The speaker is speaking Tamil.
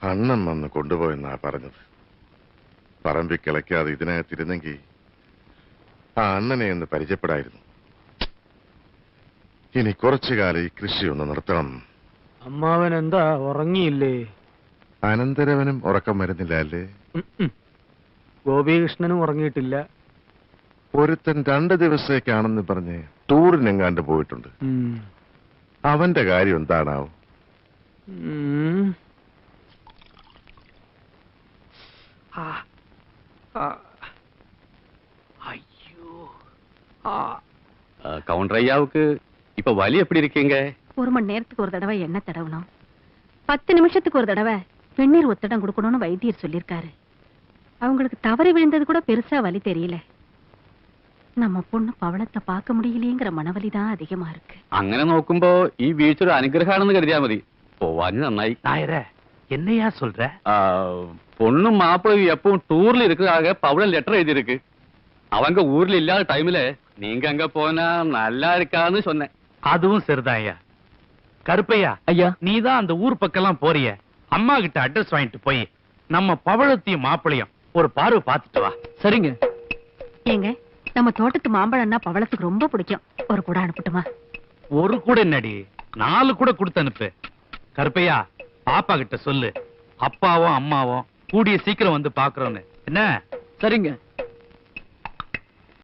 അണ്ണൻ വന്ന് കൊണ്ടുപോയെന്നാ പറഞ്ഞത്. പറമ്പി കിളയ്ക്കാതെ ഇതിനകത്തിരുന്നെങ്കിൽ ആ അണ്ണനെ ഒന്ന് പരിചയപ്പെടായിരുന്നു. ഇനി കുറച്ചു കാലം ഈ കൃഷി ഒന്ന് നിർത്തണം. അമ്മാവൻ എന്താ ഉറങ്ങിയില്ലേ? അനന്തരവനും ഉറക്കം വരുന്നില്ല അല്ലേ? ഗോപികൃഷ്ണനും ഉറങ്ങിയിട്ടില്ല. ഒരുത്തൻ 2 ദിവസത്തേക്കാണെന്ന് പറഞ്ഞ് ടൂറിനെങ്ങാണ്ട് പോയിട്ടുണ്ട്. അവന്റെ കാര്യം എന്താണാവും? கவுண்டர் ஐயாவுக்கு இப்ப வலி எப்படி இருக்கீங்க? 1 மணி நேரத்துக்கு ஒரு தடவை எண்ணெய் தடவணும், 10 நிமிஷத்துக்கு ஒரு தடவை வெந்நீர் ஒத்தடம் கொடுக்கணும்னு வைத்தியர் சொல்லியிருக்காரு. அவங்களுக்கு தவறி விழுந்தது கூட பெருசா வலி தெரியல. நம்ம பொண்ணு பவளத்தை பார்க்க முடியலையேங்கிற மனவலி தான் அதிகமா இருக்கு. അങ്ങനെ നോക്കുമ്പോ ഈ വീഴ്ച ഒരു അനുഗ്രഹമാണെന്ന് കരുതിയാ മതി. പോവാഞ്ഞ് നന്നായി. நாயர என்னையா சொல்ற? பொண்ணும் மாப்பிள்ளையும் எப்பவும் டூர்ல இருக்கிறதாக பவளம் லெட்டர் எழுதியிருக்கு. அவங்க ஊர்ல இல்லாத டைம்ல நீங்க அங்க போனா நல்லா இருக்கான்னு சொன்னேன். அதுவும் சரிதான் ஐயா. கருப்பையா ஐயா, நீதான் அந்த ஊர் பக்கம்லாம் போறிய, அம்மா கிட்ட அட்ரஸ் வாங்கிட்டு போய் நம்ம பவளத்தையும் மாப்பிளையும் ஒரு பார்வை பார்த்துட்டு வா. சரிங்க. ஏங்க, நம்ம தோட்டத்து மாம்பழம்னா பவளத்துக்கு ரொம்ப பிடிக்கும். ஒரு கூட அனுப்பட்டுமா? ஒரு கூட என்னடி, 4 கூட கொடுத்து அனுப்பு. கருப்பையா, பாப்பா கிட்ட சொல்லு, அப்பாவும் அம்மாவும் கூடிய சீக்கிரம் வந்து பாக்குறோன்னு. என்ன? சரிங்க.